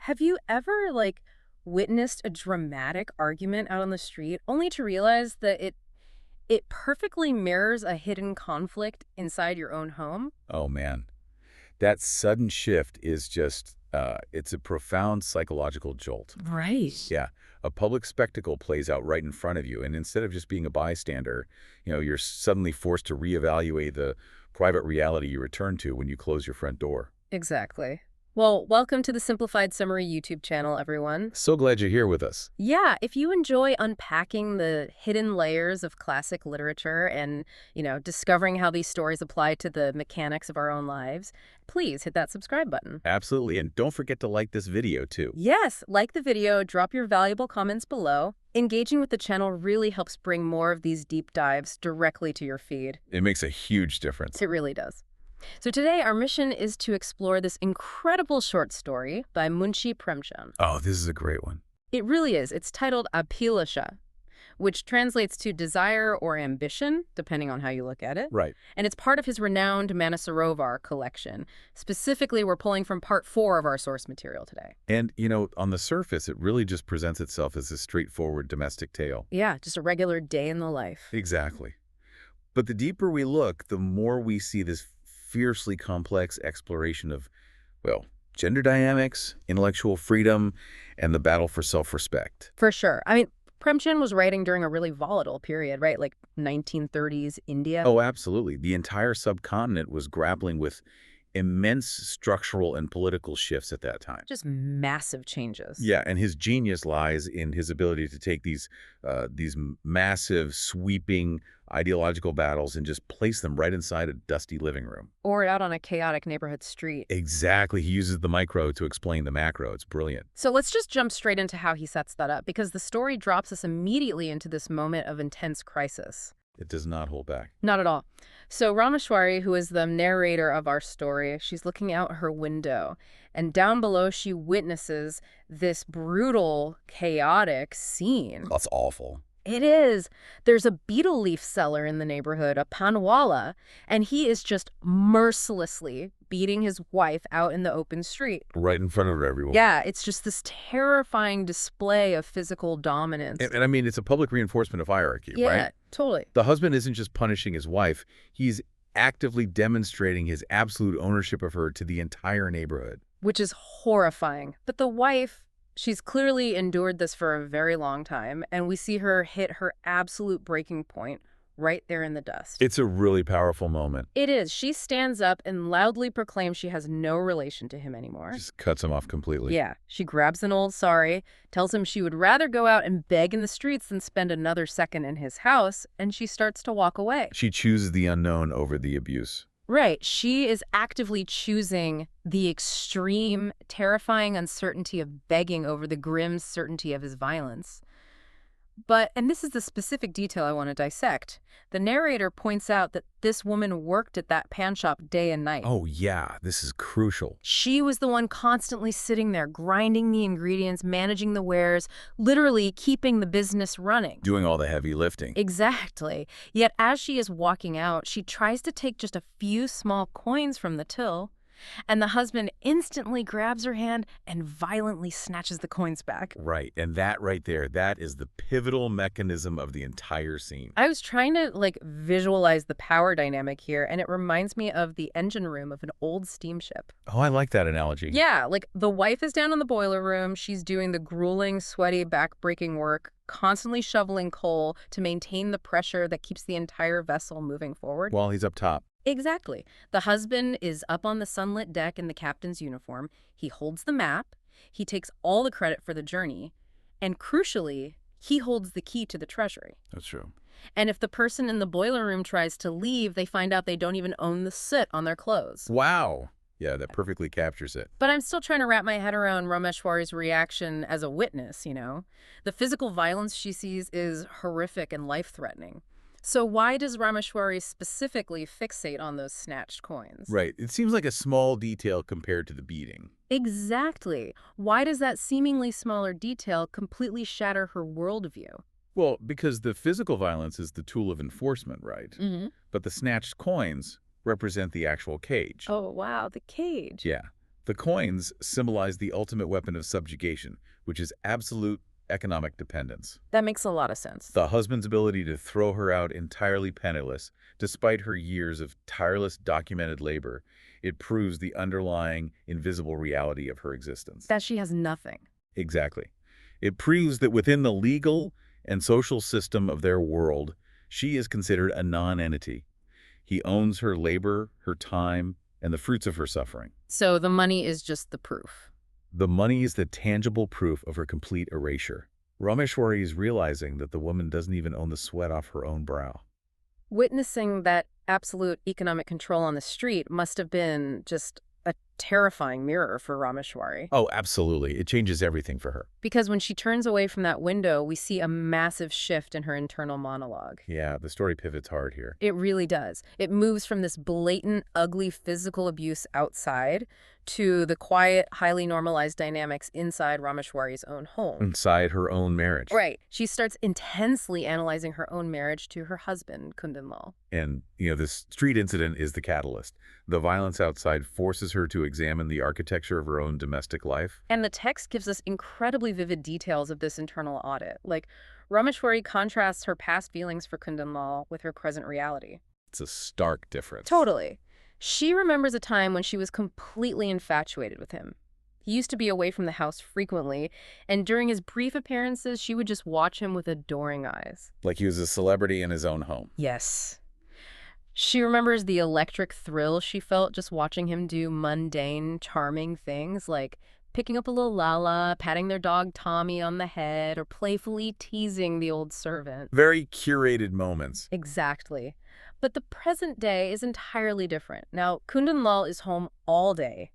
Have you ever, witnessed a dramatic argument out on the street only to realize that it perfectly mirrors a hidden conflict inside your own home? Oh, man. That sudden shift is just, it's a profound psychological jolt. Right. Yeah, a public spectacle plays out right in front of you, and instead of just being a bystander, you're suddenly forced to reevaluate the private reality you return to when you close your front door. Exactly. Well, welcome to the Simplified Summary YouTube channel, everyone. So glad you're here with us. Yeah, if you enjoy unpacking the hidden layers of classic literature and, discovering how these stories apply to the mechanics of our own lives, please hit that subscribe button. Absolutely, and don't forget to like this video, too. Yes, like the video, drop your valuable comments below. Engaging with the channel really helps bring more of these deep dives directly to your feed. It makes a huge difference. It really does. So today, our mission is to explore this incredible short story by Munshi Premchand. Oh, this is a great one. It really is. It's titled Abhilasha, which translates to desire or ambition, depending on how you look at it. Right. And it's part of his renowned Mansarovar collection. Specifically, we're pulling from part 4 of our source material today. And, on the surface, it really just presents itself as a straightforward domestic tale. Yeah, just a regular day in the life. Exactly. But the deeper we look, the more we see this fiercely complex exploration of, gender dynamics, intellectual freedom, and the battle for self-respect. For sure. I mean, Premchand was writing during a really volatile period, right? Like 1930s India. Oh, absolutely. The entire subcontinent was grappling with immense structural and political shifts at that time. Just massive changes. Yeah, and his genius lies in his ability to take these massive, sweeping ideological battles and just place them right inside a dusty living room. Or out on a chaotic neighborhood street. Exactly. He uses the micro to explain the macro. It's brilliant. So let's just jump straight into how he sets that up, because the story drops us immediately into this moment of intense crisis. It does not hold back. Not at all. So Rameshwari, who is the narrator of our story, she's looking out her window, and down below she witnesses this brutal, chaotic scene. That's awful. It is. There's a beetle leaf seller in the neighborhood, a Panwala, and he is just mercilessly beating his wife out in the open street. Right in front of everyone. Yeah, it's just this terrifying display of physical dominance. And I mean, it's a public reinforcement of hierarchy, Yeah, right? totally. The husband isn't just punishing his wife. He's actively demonstrating his absolute ownership of her to the entire neighborhood. Which is horrifying. But the wife, she's clearly endured this for a very long time, and we see her hit her absolute breaking point right there in the dust. It's a really powerful moment. It is. She stands up and loudly proclaims she has no relation to him anymore. Just cuts him off completely. Yeah. She grabs an old sari, tells him she would rather go out and beg in the streets than spend another second in his house, and she starts to walk away. She chooses the unknown over the abuse. Right. She is actively choosing the extreme, terrifying uncertainty of begging over the grim certainty of his violence. But, and this is the specific detail I want to dissect, the narrator points out that this woman worked at that pan shop day and night. Oh, yeah, this is crucial. She was the one constantly sitting there, grinding the ingredients, managing the wares, literally keeping the business running. Doing all the heavy lifting. Exactly. Yet as she is walking out, she tries to take just a few small coins from the till, and the husband instantly grabs her hand and violently snatches the coins back. Right, and that right there, that is the pivotal mechanism of the entire scene. I was trying to, visualize the power dynamic here, and it reminds me of the engine room of an old steamship. Oh, I like that analogy. Yeah, the wife is down in the boiler room. She's doing the grueling, sweaty, back-breaking work, constantly shoveling coal to maintain the pressure that keeps the entire vessel moving forward. While he's up top. Exactly. The husband is up on the sunlit deck in the captain's uniform. He holds the map. He takes all the credit for the journey. And crucially, he holds the key to the treasury. That's true. And if the person in the boiler room tries to leave, they find out they don't even own the soot on their clothes. Wow. Yeah, that perfectly captures it. But I'm still trying to wrap my head around Rameshwari's reaction as a witness, The physical violence she sees is horrific and life-threatening. So why does Rameshwari specifically fixate on those snatched coins? Right. It seems like a small detail compared to the beating. Exactly. Why does that seemingly smaller detail completely shatter her worldview? Well, because the physical violence is the tool of enforcement, right? Mm-hmm. But the snatched coins represent the actual cage. Oh, wow, the cage. Yeah. The coins symbolize the ultimate weapon of subjugation, which is absolute economic dependence. That makes a lot of sense. The husband's ability to throw her out entirely penniless, despite her years of tireless documented labor, it proves the underlying, invisible reality of her existence. That she has nothing. Exactly. It proves that within the legal and social system of their world, she is considered a non-entity. He owns her labor, her time, and the fruits of her suffering. So the money is just the proof. The money is the tangible proof of her complete erasure. Rameshwari is realizing that the woman doesn't even own the sweat off her own brow. Witnessing that absolute economic control on the street must have been just a terrifying mirror for Rameshwari. Oh, absolutely. It changes everything for her. Because when she turns away from that window, we see a massive shift in her internal monologue. Yeah, the story pivots hard here. It really does. It moves from this blatant, ugly physical abuse outside to the quiet, highly normalized dynamics inside Rameshwari's own home. Inside her own marriage. Right. She starts intensely analyzing her own marriage to her husband, Kundan Lal. And, this street incident is the catalyst. The violence outside forces her to examine the architecture of her own domestic life. And the text gives us incredibly vivid details of this internal audit. Like, Rameshwari contrasts her past feelings for Kundan Lal with her present reality. It's a stark difference. Totally. She remembers a time when she was completely infatuated with him. He used to be away from the house frequently, and during his brief appearances, she would just watch him with adoring eyes. Like he was a celebrity in his own home. Yes. She remembers the electric thrill she felt just watching him do mundane, charming things like picking up a little Lala, patting their dog Tommy on the head, or playfully teasing the old servant. Very curated moments. Exactly. But the present day is entirely different. Now, Kundan Lal is home all day.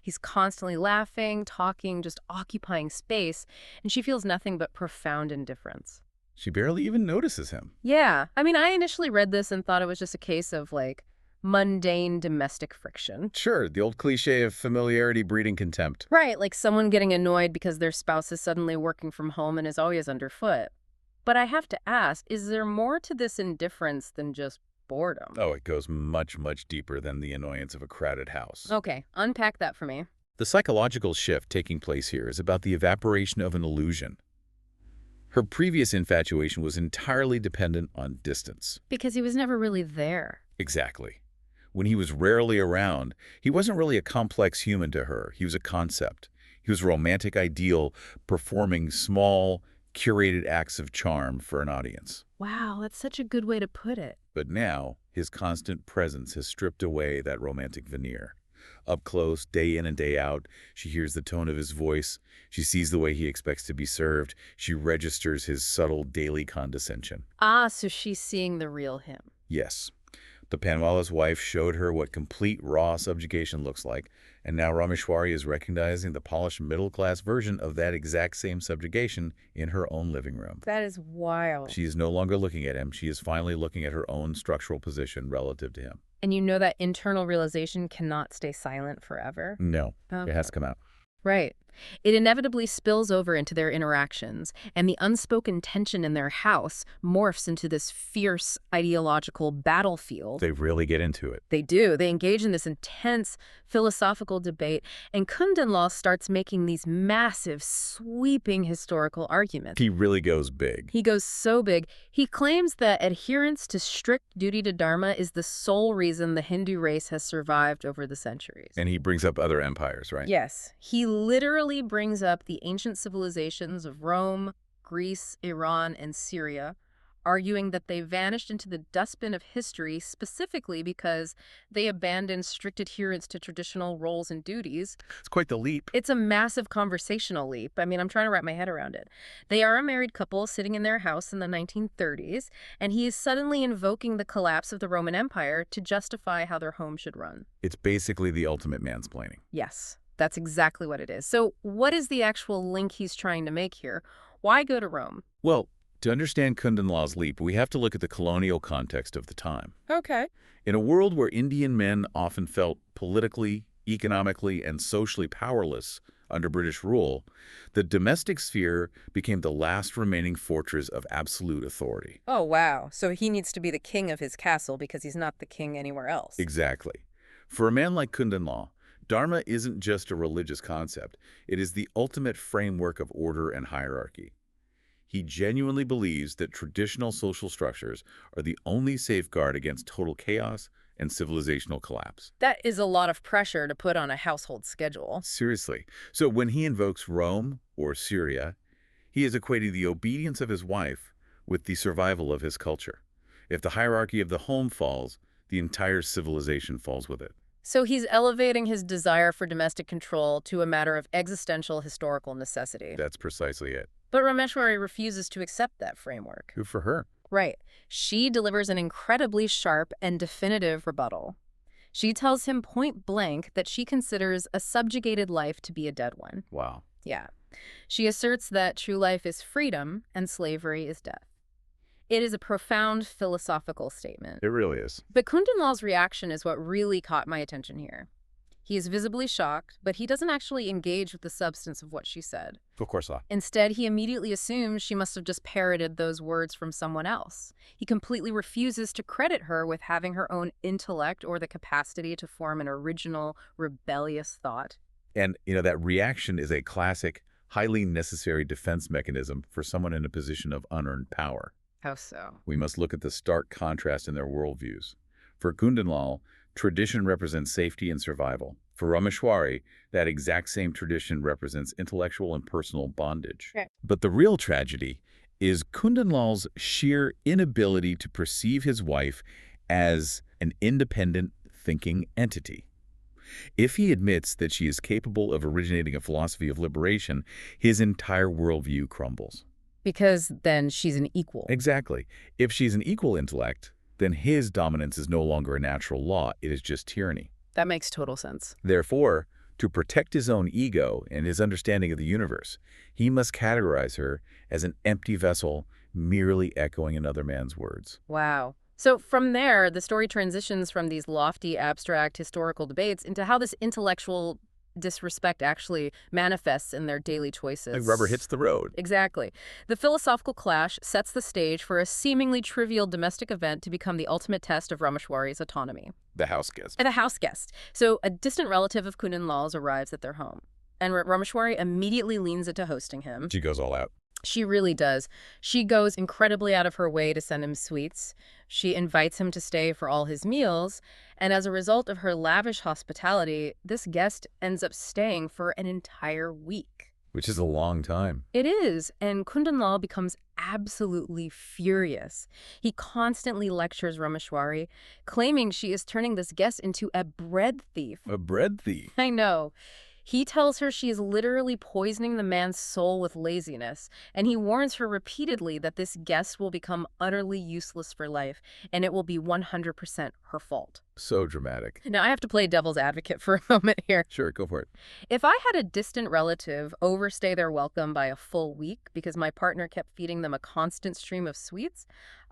He's constantly laughing, talking, just occupying space, and she feels nothing but profound indifference. She barely even notices him. Yeah. I mean, I initially read this and thought it was just a case of, mundane domestic friction. Sure, the old cliche of familiarity breeding contempt. Right, like someone getting annoyed because their spouse is suddenly working from home and is always underfoot. But I have to ask, is there more to this indifference than just boredom? Oh, it goes much, much deeper than the annoyance of a crowded house. Okay, unpack that for me. The psychological shift taking place here is about the evaporation of an illusion. Her previous infatuation was entirely dependent on distance. Because he was never really there. Exactly. When he was rarely around, he wasn't really a complex human to her. He was a concept. He was a romantic ideal performing small, curated acts of charm for an audience. Wow, that's such a good way to put it. But now, his constant presence has stripped away that romantic veneer. Up close, day in and day out, she hears the tone of his voice. She sees the way he expects to be served. She registers his subtle daily condescension. Ah, so she's seeing the real him. Yes. The Panwala's wife showed her what complete raw subjugation looks like, and now Rameshwari is recognizing the polished middle-class version of that exact same subjugation in her own living room. That is wild. She is no longer looking at him. She is finally looking at her own structural position relative to him. And you know that internal realization cannot stay silent forever? No, Okay. it has to come out. Right. It inevitably spills over into their interactions, and the unspoken tension in their house morphs into this fierce ideological battlefield. They really get into it. They do. They engage in this intense philosophical debate, and Kundan Lal starts making these massive, sweeping historical arguments. He really goes big. He goes so big. He claims that adherence to strict duty to dharma is the sole reason the Hindu race has survived over the centuries. And he brings up other empires, right? Yes. He literally brings up the ancient civilizations of Rome, Greece, Iran, and Syria, arguing that they vanished into the dustbin of history specifically because they abandoned strict adherence to traditional roles and duties. It's quite the leap. It's a massive conversational leap. I mean, I'm trying to wrap my head around it. They are a married couple sitting in their house in the 1930s, and he is suddenly invoking the collapse of the Roman Empire to justify how their home should run. It's basically the ultimate mansplaining. Yes, that's exactly what it is. So what is the actual link he's trying to make here? Why go to Rome? Well, to understand Kundan Lal's leap, we have to look at the colonial context of the time. Okay. In a world where Indian men often felt politically, economically, and socially powerless under British rule, the domestic sphere became the last remaining fortress of absolute authority. Oh, wow. So he needs to be the king of his castle because he's not the king anywhere else. Exactly. For a man like Kundan Lal, Dharma isn't just a religious concept. It is the ultimate framework of order and hierarchy. He genuinely believes that traditional social structures are the only safeguard against total chaos and civilizational collapse. That is a lot of pressure to put on a household schedule. Seriously. So when he invokes Rome or Syria, he is equating the obedience of his wife with the survival of his culture. If the hierarchy of the home falls, the entire civilization falls with it. So he's elevating his desire for domestic control to a matter of existential historical necessity. That's precisely it. But Rameshwari refuses to accept that framework. Good for her. Right. She delivers an incredibly sharp and definitive rebuttal. She tells him point blank that she considers a subjugated life to be a dead one. Wow. Yeah. She asserts that true life is freedom and slavery is death. It is a profound philosophical statement. It really is. But Kundan Lal's reaction is what really caught my attention here. He is visibly shocked, but he doesn't actually engage with the substance of what she said. Of course not. Instead, he immediately assumes she must have just parroted those words from someone else. He completely refuses to credit her with having her own intellect or the capacity to form an original, rebellious thought. And, that reaction is a classic, highly necessary defense mechanism for someone in a position of unearned power. How so? We must look at the stark contrast in their worldviews. For Kundan Lal, tradition represents safety and survival. For Rameshwari, that exact same tradition represents intellectual and personal bondage. Okay. But the real tragedy is Kundan Lal's sheer inability to perceive his wife as an independent, thinking entity. If he admits that she is capable of originating a philosophy of liberation, his entire worldview crumbles. Because then she's an equal. Exactly. If she's an equal intellect, then his dominance is no longer a natural law, it is just tyranny. That makes total sense. Therefore, to protect his own ego and his understanding of the universe, he must categorize her as an empty vessel, merely echoing another man's words. Wow. So from there, the story transitions from these lofty, abstract, historical debates into how this intellectual disrespect actually manifests in their daily choices. Like rubber hits the road. Exactly. The philosophical clash sets the stage for a seemingly trivial domestic event to become the ultimate test of Rameshwari's autonomy. The house guest. The house guest. So a distant relative of Kundan Lal's arrives at their home, and Rameshwari immediately leans into hosting him. She goes all out. She really does. She goes incredibly out of her way to send him sweets. She invites him to stay for all his meals, and as a result of her lavish hospitality, this guest ends up staying for an entire week. Which is a long time. It is, and Kundan Lal becomes absolutely furious. He constantly lectures Rameshwari, claiming she is turning this guest into a bread thief. A bread thief? I know. He tells her she is literally poisoning the man's soul with laziness, and he warns her repeatedly that this guest will become utterly useless for life, and it will be 100% her fault. So dramatic. Now, I have to play devil's advocate for a moment here. Sure, go for it. If I had a distant relative overstay their welcome by a full week because my partner kept feeding them a constant stream of sweets,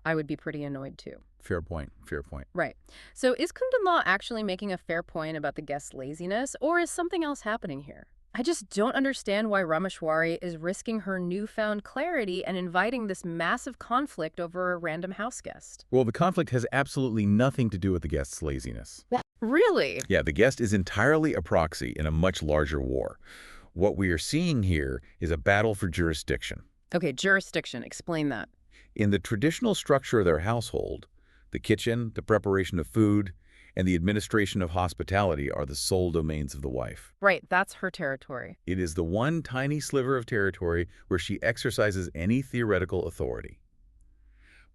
I would be pretty annoyed too. Fair point. Fair point. Right. So is Kundan Lal actually making a fair point about the guest's laziness, or is something else happening here? I just don't understand why Rameshwari is risking her newfound clarity and inviting this massive conflict over a random house guest. Well, the conflict has absolutely nothing to do with the guest's laziness. Really? Yeah, the guest is entirely a proxy in a much larger war. What we are seeing here is a battle for jurisdiction. Okay, jurisdiction. Explain that. In the traditional structure of their household, the kitchen, the preparation of food, and the administration of hospitality are the sole domains of the wife. Right, that's her territory. It is the one tiny sliver of territory where she exercises any theoretical authority.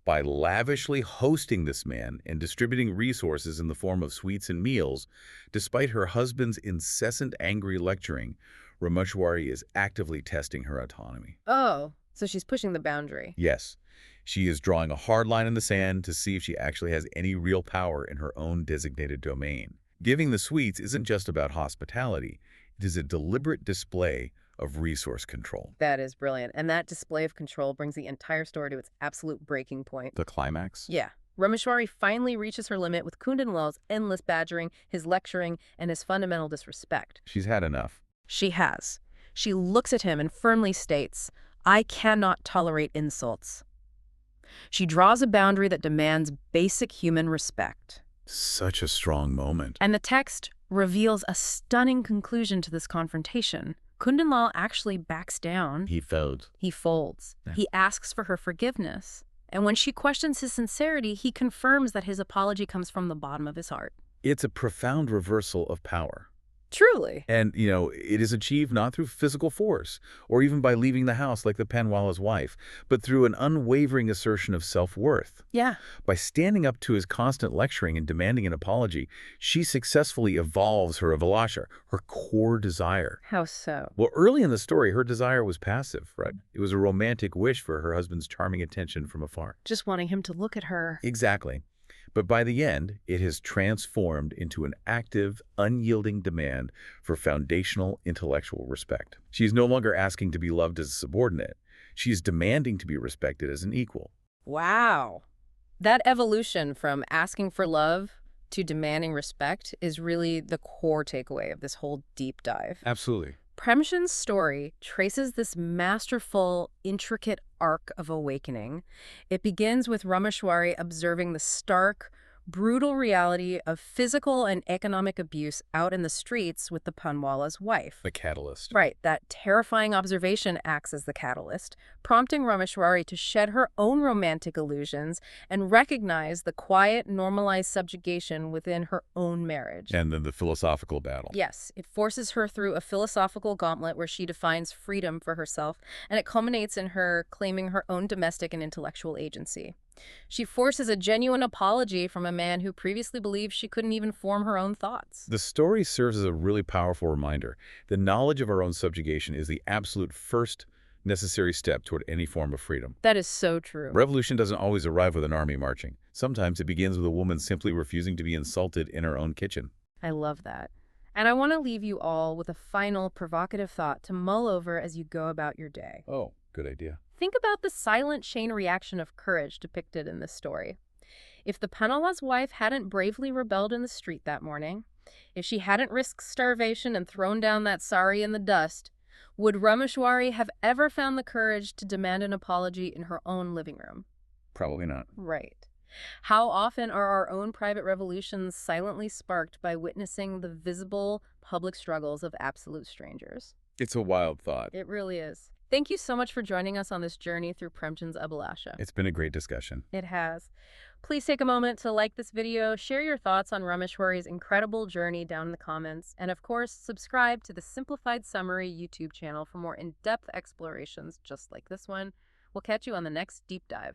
By lavishly hosting this man and distributing resources in the form of sweets and meals, despite her husband's incessant angry lecturing, Rameshwari is actively testing her autonomy. Oh, so she's pushing the boundary. Yes. She is drawing a hard line in the sand to see if she actually has any real power in her own designated domain. Giving the sweets isn't just about hospitality. It is a deliberate display of resource control. That is brilliant. And that display of control brings the entire story to its absolute breaking point. The climax? Yeah. Rameshwari finally reaches her limit with Kundan Lal's endless badgering, his lecturing, and his fundamental disrespect. She's had enough. She has. She looks at him and firmly states, "I cannot tolerate insults." She draws a boundary that demands basic human respect. Such a strong moment. And the text reveals a stunning conclusion to this confrontation. Kundan Lal actually backs down. He felt. He folds. Yeah. He asks for her forgiveness. And when she questions his sincerity, he confirms that his apology comes from the bottom of his heart. It's a profound reversal of power. Truly. And, it is achieved not through physical force or even by leaving the house like the Panwala's wife, but through an unwavering assertion of self-worth. Yeah. By standing up to his constant lecturing and demanding an apology, she successfully evolves her Abhilasha, her core desire. How so? Well, early in the story, her desire was passive, right? It was a romantic wish for her husband's charming attention from afar. Just wanting him to look at her. Exactly. But by the end, it has transformed into an active, unyielding demand for foundational intellectual respect. She's no longer asking to be loved as a subordinate. She is demanding to be respected as an equal. Wow. That evolution from asking for love to demanding respect is really the core takeaway of this whole deep dive. Absolutely. Premchand's story traces this masterful, intricate arc of awakening. It begins with Rameshwari observing the stark, brutal reality of physical and economic abuse out in the streets with the Panwala's wife. The catalyst. Right, that terrifying observation acts as the catalyst, prompting Rameshwari to shed her own romantic illusions and recognize the quiet, normalized subjugation within her own marriage. And then the philosophical battle. Yes, it forces her through a philosophical gauntlet where she defines freedom for herself, and it culminates in her claiming her own domestic and intellectual agency. She forces a genuine apology from a man who previously believed she couldn't even form her own thoughts. The story serves as a really powerful reminder. The knowledge of our own subjugation is the absolute first necessary step toward any form of freedom. That is so true. Revolution doesn't always arrive with an army marching. Sometimes it begins with a woman simply refusing to be insulted in her own kitchen. I love that. And I want to leave you all with a final provocative thought to mull over as you go about your day. Oh, good idea. Think about the silent chain reaction of courage depicted in this story. If the Panwala's wife hadn't bravely rebelled in the street that morning, if she hadn't risked starvation and thrown down that sari in the dust, would Rameshwari have ever found the courage to demand an apology in her own living room? Probably not. Right. How often are our own private revolutions silently sparked by witnessing the visible public struggles of absolute strangers? It's a wild thought. It really is. Thank you so much for joining us on this journey through Premchand's Abhilasha. It's been a great discussion. It has. Please take a moment to like this video, share your thoughts on Rameshwari's incredible journey down in the comments, and of course, subscribe to the Simplified Summary YouTube channel for more in-depth explorations just like this one. We'll catch you on the next deep dive.